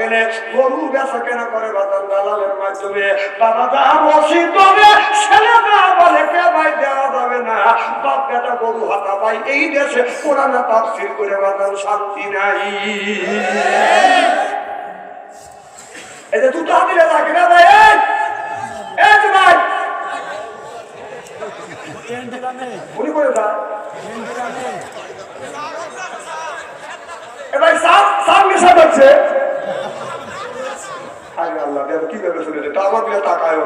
কেনে, গরু বেচা কেনা করে বাজার দালালের মাধ্যমে। বাবা যা রসিদ হবে ছেলে না বলে কে ভাই দেওয়া যাবে না। বাপ বেটা গরু হাতা পাই এই দেশে কোরআন তাফসীর করে বাজার শান্তি নাই। এই যে দুটো হাতিলে থাকে না ভাই, এই যে ভাই উনি করে যা এবার সামনে সাজাচ্ছে। আরে আল্লাহ কি ভেবে শুনেছে তা আমার দিকে তাকায়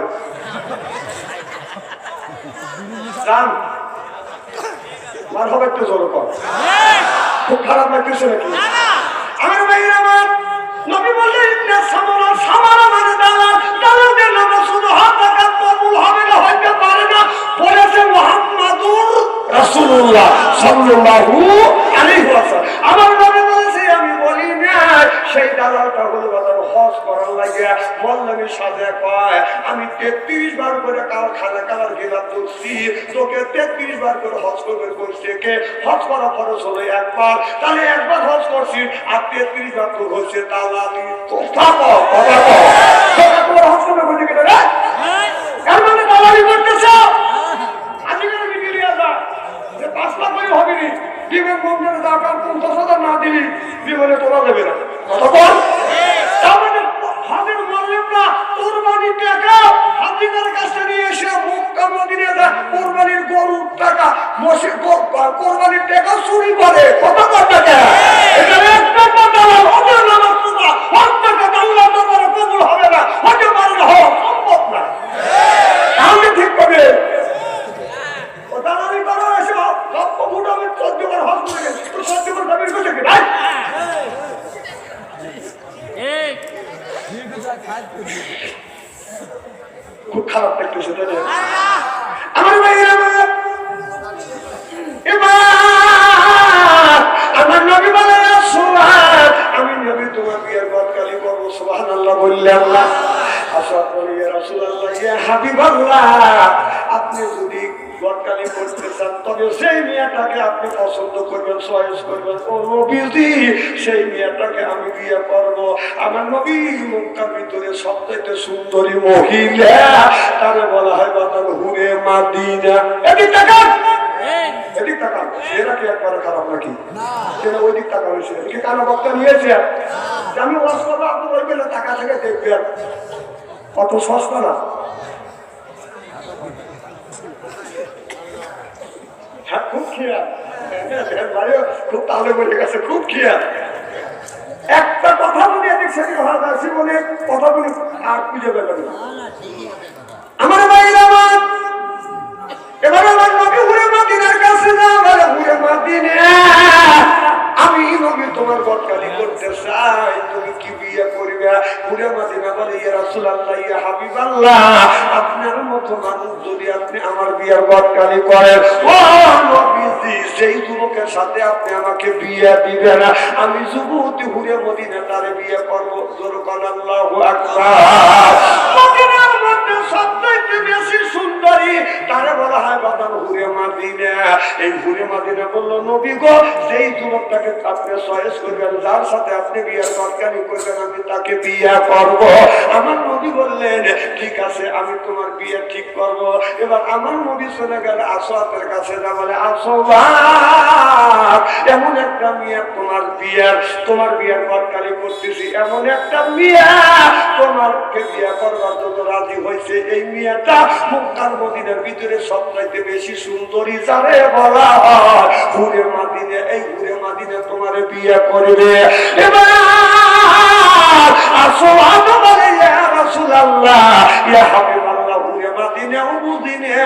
রাম মার হবে একটু জোর কর, খুব খারাপ লাগতেছে নাকি? আমার ভাইয়ের আমার নবী বললেন ইন্না সামারা, সামারা মানে দালাল, দালালদের নামে শুধু হাত টাকা কবুল হবে না, হইতে পারে না বলেছে মুহাম্মাদুর রাসূলুল্লাহ সাল্লাল্লাহু আলাইহি ওয়াসাল্লাম। আমার নবী বলেছে আমি বলি না সেই দালালটা হলো বাজার হজ করার লাগে মল্লামি সাজা কয় আমি 33 বার করে খানা কালার গিলাপ করছি, তোকে 33 বার করে হজ করবে করছে কে? হজ করা খরচ হলো একবার, তাহলে একবার হজ করছি আর 33 বার তো হচ্ছে দালালি। কথা কও কথা কও, তোমরা হজ করবে বলতে গেলে রে এর মানে দালালি করতেছ। আজকে আমি বিলিয়া যা যে 5 লাখ করে হবে নি বিবেক বন্ধের টাকা 50,000 না দিলি বিবলে তোলা দেবে না। কথা বল তাহলে হাতের মালিকরা কুরবানির টাকা হাতিদের কাছে নিয়ে এসে মক্কা মদিনা যা কুরবানির গরুর টাকা মসে কুরবানির টাকা চুরি করে। কথা কথা কে এটা একটা কথা হবে না মাসুদা হত্যা টাকা আল্লাহ দরবারে কবুল হবে না, হতে পারে না, হওয়া সম্ভব না। তাহলে ঠিক হবে ও দালালি করো এসে লক্ষ ফুট আমি 14 বার হজ করে গেছি, তো 14 বার দাবির করছে কি ভাই? খুব খারাপ লাগতেছে তাই না? আমার ভাইয়ের আমার এবার আমার নবী বলে সুবহান, আমি নবী তোমার বিয়ের বদকালি করবো সুবহানাল্লাহ বললে আল্লাহ আসাদ বলি ইয়া রাসূলুল্লাহ ইয়া হাবিবাল্লাহ আপনি যদি বদকালি করতে চান তবে সেই মেয়েটাকে আপনি পছন্দ করবেন, চয়েস করবেন, ও নবীজি সেই মেয়েটাকে আমি বিয়ে করব। আমার নবী মক্কার ভিতরে সবথেকে সুন্দরী মহিলা তারে বলা হয় বাতার হুরে মাদিনা। এদিক তাকান এদিক তাকান, এরা কি একবারে খারাপ নাকি? সেটা ওই দিক তাকানো ছিল কি কানা বক্তা নিয়েছে আমি অস্ত্রটা আপনি বলবেন না টাকা থেকে দেখবেন কত সস্তা না। খুব খেয়াল খুব তাহলে বলে গেছে খুব খেয়াল। একটা কথা বলি এদিক সেদিক হাসি বলে কথা বলি আর খুঁজে পেলেন না। আমার ভাইরা আমার এবার আমার নবী হুরে মাদিনার কাছে যাও, বলে হুরে মাদিনা আমি নবী তোমার বদকালি করতে চাই, তুমি কি বিয়ে করবে? হুরে মাদিনা বলে ইয়া রাসূলুল্লাহ ইয়া হাবিবাল্লাহ আপনার মতো মানুষ যদি আপনি আমার বিয়ের বদকালি করেন ও নবীজি সেই যুবকের সাথে আপনি আমাকে বিয়ে দিবেন, আমি যুবতী হুরে মদিনা তারে বিয়ে করবো। জোরে বলেন আল্লাহু আকবার। মদিনার মধ্যে সবথেকে বেশি সুন্দরী তারে বলা হয় বাদান হুরে মাদিনা। এই হুরে মাদিনা বললো নবী গো যেই যুবকটাকে আপনি চয়েস করবেন, যার সাথে আপনি বিয়ের দরকারি করবেন আমি তাকে বিয়ে করব। আমার নবী বললেন ঠিক আছে আমি তোমার বিয়ে ঠিক করব। এবার আমার নবী চলে গেল আসওয়াতের কাছে, যা বলে আসওয়াত এমন একটা মেয়ে তোমার বিয়ের দরকারি করতেছি, এমন একটা মেয়ে তোমাকে বিয়ে করবার জন্য রাজি হয়েছে। এই মেয়েটা মক্কার মদিনার ভিতরে সবচাইতে বেশি সুন্দরী যারে বলা হয় হুরে মাদিনা। এই হুরে মাদিনা তোমার বিয়ে করবে। এবার আসওয়াত বলে ইয়া রাসূলুল্লাহ ইয়া হাবিবাল্লাহ হুরে মাদিনা বুঝিনা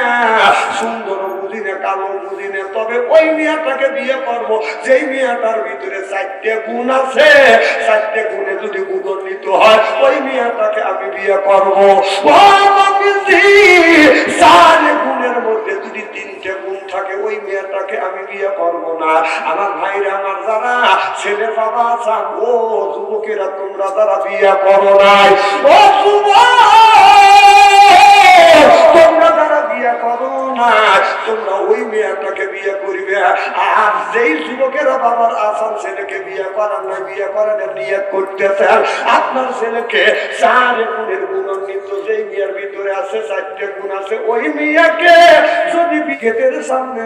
সুন্দর বুঝিনা কালো বুঝিনা, তবে ওই মেয়েটাকে বিয়ে করবো যেই মেয়েটার ভিতরে 4টে গুণ আছে, 4টে গুণে যদি গুণান্বিত হয় ওই মেয়েটাকে আমি বিয়ে করবো। 4 গুণের মধ্যে যদি 3টে গুণ থাকে ওই মেয়েটাকে আমি বিয়ে করবো না। আমার ভাইরা আমার যারা ছেলে বাবা আছেন ও যুবকেরা তোমরা যারা বিয়ে করো নাই, ও যুবক তোমরা যারা বিয়ে করো না, তোমরা ওই মেয়েটাকে বিয়ে করবে। আর যেই যুবকেরা বাবার আসান ছেলেকে বিয়ে করার না, বিয়ে করার নিয়ত করতেছেন, আপনার ছেলেকে 4 গুণের গুণান্বিত যেই মেয়ের ভিতরে আছে 4টে গুণ আছে, ওই মেয়েকে যদি গেটের সামনে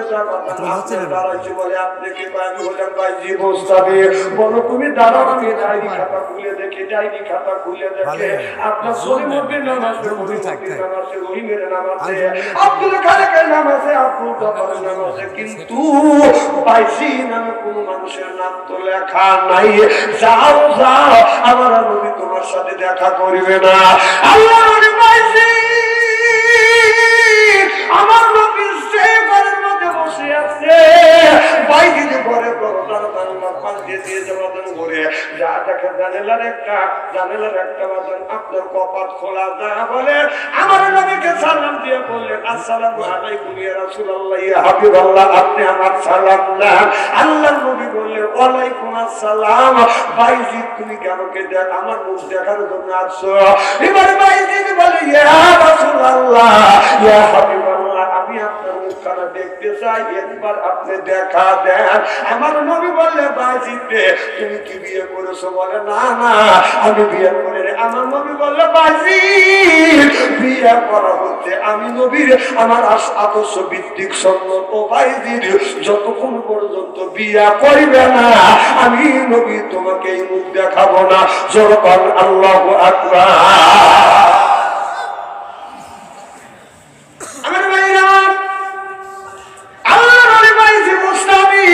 দাঁড়াইছে বলে আপনি কি আমি বললাম ভাইজি বস্তাবে, বলো তুমি দাঁড়াও, আমি ডায়েরি খাতা খুলে দেখি, ডায়েরি খাতা খুলে দেখে আপনার সলিমুদ্দিন নাম আছে, নাম আছে, রহিমের নাম আছে, আব্দুল খালেকের নাম আছে, আব্দুল জাফরের নাম আছে, কিন্তু ভাইজি নামে কোন মানুষের নাম তো লেখা নাই। যাও যাও, আমার নবী তোমার সাথে দেখা করবে না। আল্লাহ ভাইজি আমার নবী সে ঘরের মধ্যে বসে আছে, বাইরে ঘরে দরজার জানালা পাশ দিয়ে যাওয়ার ঘরে যা দেখে জানালার একটা বাজন আপনার কপাট খোলা, যা বলে আমার নবীকে সালাম দিয়ে বললেন আসসালামু আলাইকুম ইয়া রাসূলুল্লাহ, ইয়া হাবিবাল্লাহ, আপনি আমার সালাম দেন। আল্লাহর নবী বললেন ওয়ালাইকুম আসসালাম। বাইজি তুমি কেন কে দেখ আমার মুখ দেখার জন্য আসছো? এবারে বাইজি বলে ইয়া রাসূলুল্লাহ, ইয়া হাবিবাল্লাহ, আমি আপনার মুখখানা দেখতে চাই, একবার আপনি দেখা দেন। আমার নবী বললে বাইজিতে তুমি কি বিয়ে করেছো? বলে না না আমি বিয়ে করি। আমার নবী বললে বাইজি বিয়ে করা হচ্ছে আমি নবীর আমার আদর্শ ভিত্তিক সম্মত বাইজির, যতক্ষণ পর্যন্ত বিয়ে করবে না আমি নবী তোমাকে এই মুখ দেখাবো না। যখন আল্লাহু আকবার। আমার ভাইরা আল্লাহর নবী বাইজি মুস্তাবি,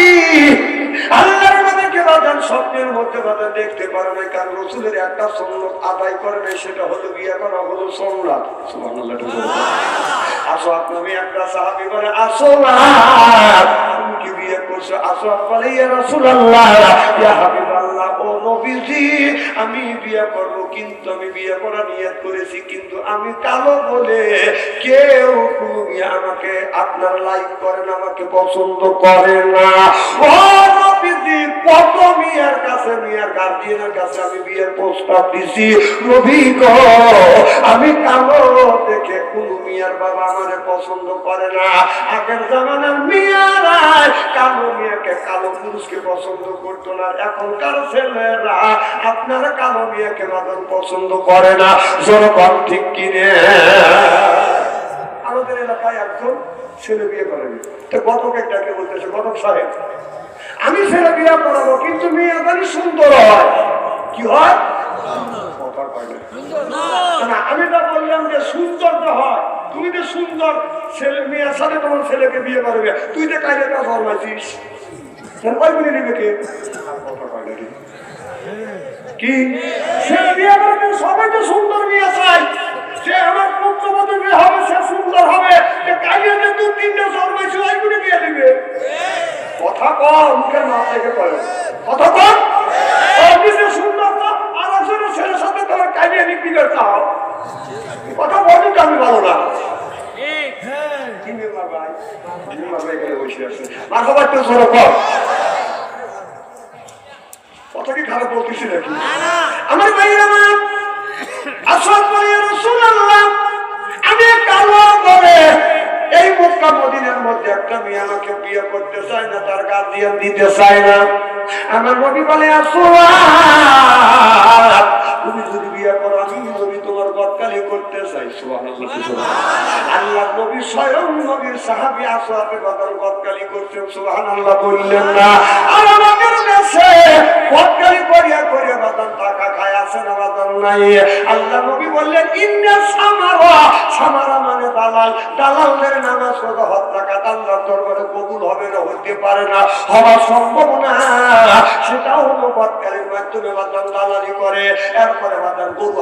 আল্লাহর নবীকে বাদান স্বপ্নের মধ্যে বাদান দেখতে পারে না, কারণ রাসূলের একটা সুন্নাত আদায় করে না, সেটা হলো বিয়ে করা হলো সুন্নাত। সুবহানাল্লাহ। আসো আপনি একটা সাহাবী বলে আসো না তুমি কি বিয়ে করছো? আসো বলে ইয়া রাসূলুল্লাহ, ইয়া হাবিবাল্লাহ, ও নবীজি আমি বিয়ে করব, কিন্তু আমি বিয়ে করার নিয়ত করেছি, কিন্তু আমি কালো বলে কেউ আমাকে আপনার লাইক করে না, আমাকে পছন্দ করে না। ও নবীজি কত মিয়ার কাছে, মিয়ার গার্ডিয়ানের কাছে আমি বিয়ের প্রস্তাব দিছি, নবী গো আমি কালো দেখে কোন মিয়ার বাবা আমারে পছন্দ করে না। আগের জামানার মিয়ারা কালো মিয়াকে, কালো পুরুষকে পছন্দ করতো না, এখনকার ছেলেরা আপনার কালো মিয়াকে বাদন পছন্দ করে না। জনগণ ঠিক কিনে? আমাদের এলাকায় একজন ছেলে বিয়ে করেনি, তো গতকে ডাকে বলতেছে গতক সাহেব আমি ছেলে বিয়ে করাবো, কিন্তু মেয়ে জানি সুন্দর হয়। কি হয়? আমি তো বললাম যে সুন্দরটা হয়, তুমি যে সুন্দর ছেলে মেয়ের সাথে তোমার ছেলেকে বিয়ে করবে, তুই যে কাজে কাজ ফরমাইছিস নেবে কে? কি ছেলে বিয়ে করবে? সবাই তো সুন্দর মেয়ে চাই, সে আমার পুত্রবধূ হবে, সে সুন্দর হবে, কাজে যে 2-3টা ফরমাইছে ওইগুলি বিয়ে দিবে। কথা কম, মুখের মাপ থেকে করে কথা কম। সুন্দর তো আর একজনের ছেলের সাথে তোমার কাজে নিবি চাও, কথা বলুন আমি ভালো না। কথা কি খারাপ বলতেছি নাকি? আমার ভাইয়ের আমার আসল করে রাসূলুল্লাহ আমি কালো করে এই মক্কা মদিনার মধ্যে একটা মেয়ে আমাকে বিয়ে করতে চায় না, তার গার্ডিয়ান দিতে চায় না। আমার নবী বলে আসওয়াদ তুমি যদি বিয়ে করো আমি নবী তোমার বদকালি করতে চাই। সুবহানাল্লাহ। আল্লাহর নবী স্বয়ং নবীর সাহাবী আসওয়াদের বদকালি করতেন। সুবহানাল্লাহ বললেন না? আর আমাদের দেশে বদকালি করিয়া করিয়া বাদান টাকা খায় আছে না বাদান নাই। আল্লাহ নবী বললেন ইন্না সামারা, সামারা মানে দালাল, দালালদের নামাজ রোজা হজ যাকাত আল্লাহর দরবারে কবুল হবে না, হতে পারে না, হওয়া সম্ভব না। সেটা হলো বদকালির মাধ্যমে বাদান দালালি করে, এরপরে বাদান গরু